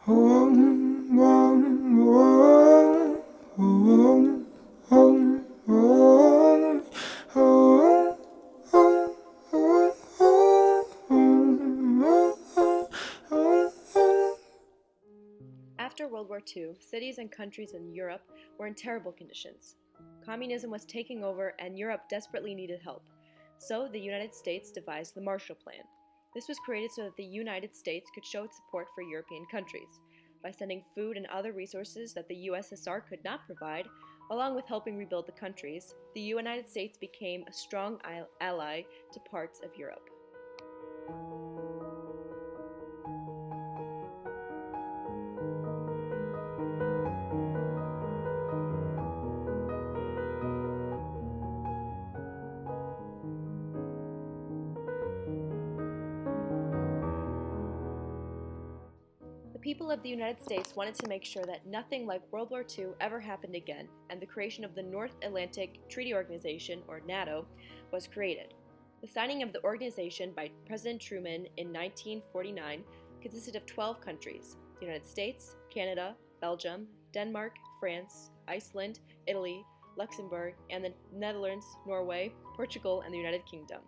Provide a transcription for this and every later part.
After World War II, cities and countries in Europe were in terrible conditions. Communism was taking over and Europe desperately needed help. So the United States devised the Marshall Plan. This was created so that the United States could show its support for European countries by sending food and other resources that the USSR could not provide, along with helping rebuild the countries. The United States became a strong ally to parts of Europe. The people of the United States wanted to make sure that nothing like World War II ever happened again, and the creation of the North Atlantic Treaty Organization, or NATO, was created. The signing of the organization by President Truman in 1949 consisted of 12 countries: the United States, Canada, Belgium, Denmark, France, Iceland, Italy, Luxembourg, and the Netherlands, Norway, Portugal, and the United Kingdom.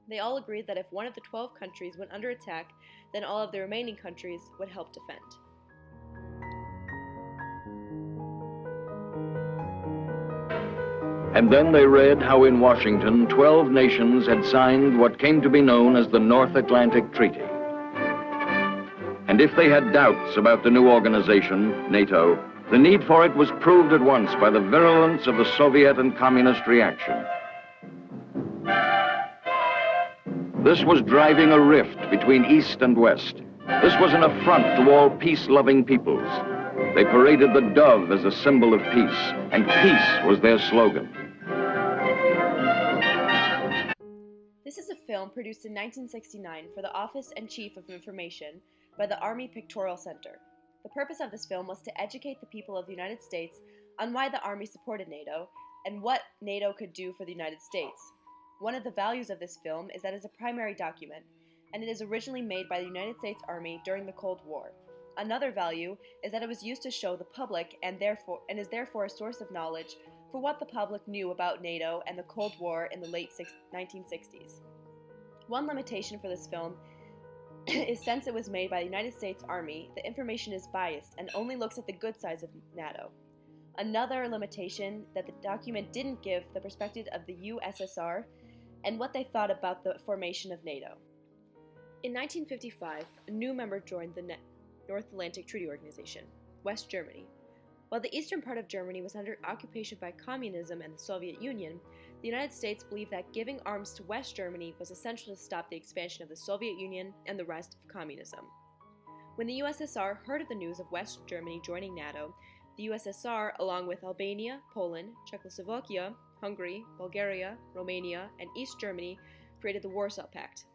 They all agreed that if one of the 12 countries went under attack, then all of the remaining countries would help defend. And then they read how in Washington 12 nations had signed what came to be known as the North Atlantic Treaty. And if they had doubts about the new organization, NATO, the need for it was proved at once by the virulence of the Soviet and communist reaction. This was driving a rift between East and West. This was an affront to all peace-loving peoples. They paraded the dove as a symbol of peace, and peace was their slogan. This is a film produced in 1969 for the Office and Chief of Information by the Army Pictorial Center. The purpose of this film was to educate the people of the United States on why the Army supported NATO and what NATO could do for the United States. One of the values of this film is that it is a primary document, and it is originally made by the United States Army during the Cold War. Another value is that it was used to show the public and is therefore a source of knowledge for what the public knew about NATO and the Cold War in the late 1960s. One limitation for this film is since it was made by the United States Army, the information is biased and only looks at the good sides of NATO. Another limitation that the document didn't give the perspective of the USSR and what they thought about the formation of NATO. In 1955, a new member joined the North Atlantic Treaty Organization, West Germany. While the eastern part of Germany was under occupation by communism and the Soviet Union, the United States believed that giving arms to West Germany was essential to stop the expansion of the Soviet Union and the rest of communism. When the USSR heard of the news of West Germany joining NATO, the USSR, along with Albania, Poland, Czechoslovakia, Hungary, Bulgaria, Romania, and East Germany, created the Warsaw Pact.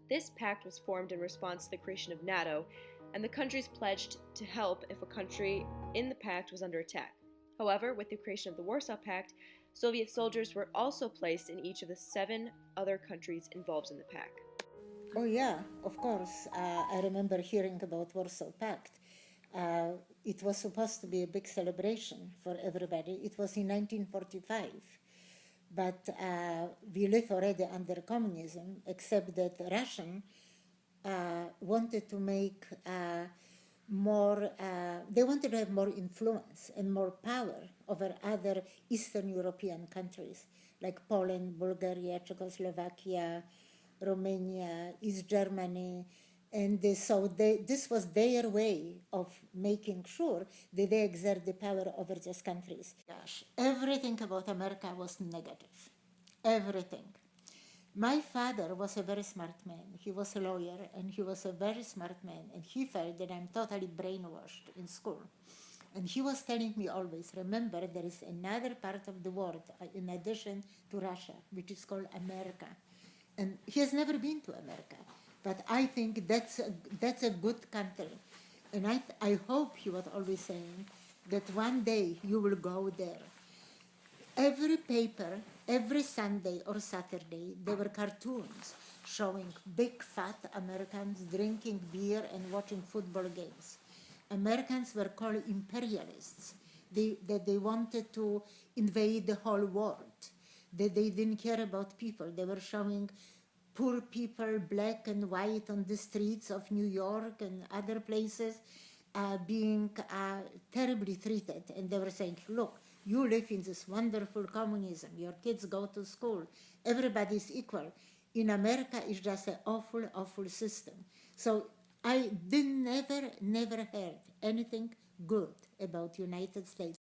This pact was formed in response to the creation of NATO, and the countries pledged to help if a country in the pact was under attack. However, with the creation of the Warsaw Pact, Soviet soldiers were also placed in each of the 7 other countries involved in the pact. Oh yeah, of course. I remember hearing about Warsaw Pact. It was supposed to be a big celebration for everybody. It was in 1945. But we live already under communism, except that Russian wanted to make they wanted to have more influence and more power over other Eastern European countries, like Poland, Bulgaria, Czechoslovakia, Romania, East Germany. And so this was their way of making sure that they exert the power over those countries. Gosh, everything about America was negative. Everything. My father was a very smart man. He was a lawyer, and he was a very smart man. And he felt that I'm totally brainwashed in school. And he was telling me always, remember, there is another part of the world in addition to Russia, which is called America. And he has never been to America. But I think that's a good country. And I hope he was always saying that one day you will go there. Every paper, every Sunday or Saturday, there were cartoons showing big fat Americans drinking beer and watching football games. Americans were called imperialists, that they wanted to invade the whole world, that they didn't care about people. They were showing poor people, black and white, on the streets of New York and other places, being terribly treated. And they were saying, look, you live in this wonderful communism, your kids go to school, everybody's equal. In America, it's just an awful, awful system. So I never heard anything good about United States.